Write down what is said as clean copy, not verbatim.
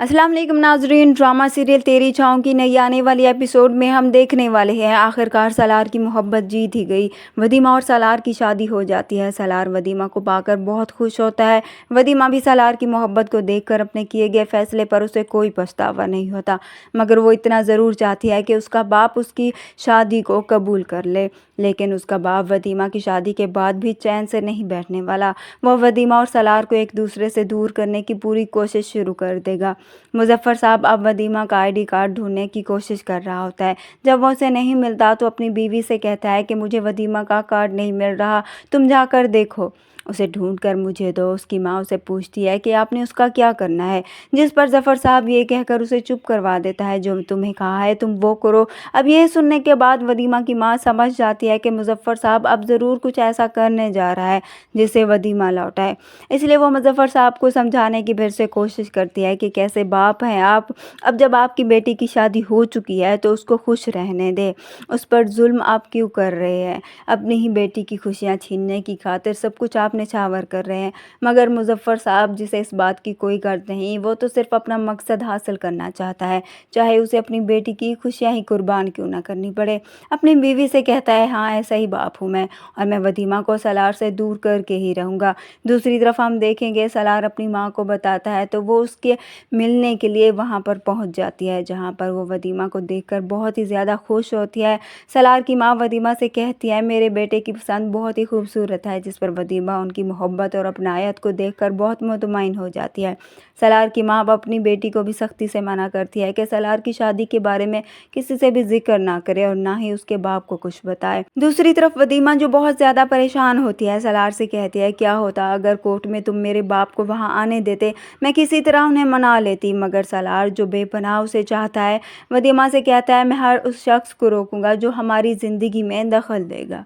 अस्सलाम वालेकुम नाजरीन। ड्रामा सीरियल तेरी छाँव की नई आने वाली एपिसोड में हम देखने वाले हैं आखिरकार सलार की मोहब्बत जीत ही गई। वदीमा और सलार की शादी हो जाती है। सलार वदीमा को पाकर बहुत खुश होता है। वदीमा भी सलार की मोहब्बत को देखकर अपने किए गए फैसले पर उसे कोई पछतावा नहीं होता, मगर वो इतना ज़रूर चाहती है कि उसका बाप उसकी शादी को कबूल कर ले। लेकिन उसका बाप वदीमा की शादी के बाद भी चैन से नहीं बैठने वाला। वो वदीमा और सलार को एक दूसरे से दूर करने की पूरी कोशिश शुरू कर देगा। मुजफ्फर साहब अब वदीमा का आईडी कार्ड ढूंढने की कोशिश कर रहा होता है। जब वो उसे नहीं मिलता तो अपनी बीवी से कहता है कि मुझे वदीमा का कार्ड नहीं मिल रहा, तुम जाकर देखो, उसे ढूंढकर मुझे दो। उसकी माँ उसे पूछती है कि आपने उसका क्या करना है, जिस पर जफ़र साहब ये कहकर उसे चुप करवा देता है, जो तुम्हें कहा है तुम वो करो। अब ये सुनने के बाद वदीमा की माँ समझ जाती है कि मुजफ्फर साहब अब ज़रूर कुछ ऐसा करने जा रहा है जिससे वदीमा लौटाए। इसलिए वो मुजफ्फर साहब को समझाने की फिर से कोशिश करती है कि कैसे बाप हैं आप, अब जब आपकी बेटी की शादी हो चुकी है तो उसको खुश रहने दे, उस पर जुल्म आप क्यों कर रहे हैं, अपनी ही बेटी की खुशियाँ छीनने की खातिर सब कुछ आप निछावर कर रहे हैं। मगर मुजफ्फर साहब, जिसे इस बात की कोई गर्द नहीं, वो तो सिर्फ अपना मकसद हासिल करना चाहता है, चाहे उसे अपनी बेटी की खुशियाँ ही कुर्बान क्यों ना करनी पड़े। अपनी बीवी से कहता है, हाँ ऐसा ही बाप हूँ मैं, और मैं वदीमा को सलार से दूर करके ही रहूँगा। दूसरी तरफ हम देखेंगे सलार अपनी माँ को बताता है तो वो उसके मिलने के लिए वहाँ पर पहुँच जाती है, जहाँ पर वो वदीमा को देखकर बहुत ही ज़्यादा खुश होती है। सलार की माँ वदीमा से कहती है, मेरे बेटे की पसंद बहुत ही खूबसूरत है, जिस पर वदीमा उनकी मोहब्बत और अपनायत को देखकर बहुत मुतमईन हो जाती है। सलार की माँ अब अपनी बेटी को भी सख्ती से मना करती है कि सलार की शादी के बारे में किसी से भी जिक्र ना करे और ना ही उसके बाप को कुछ बताए। दूसरी तरफ वदीमा, जो बहुत ज़्यादा परेशान होती है, सलार से कहती है, क्या होता अगर कोर्ट में तुम मेरे बाप को वहाँ आने देते, मैं किसी तरह उन्हें मना लेती। मगर सलार, जो बेपनाह उसे चाहता है, वदीमा से कहता है, मैं हर उस शख्स को रोकूंगा जो हमारी ज़िंदगी में दखल देगा।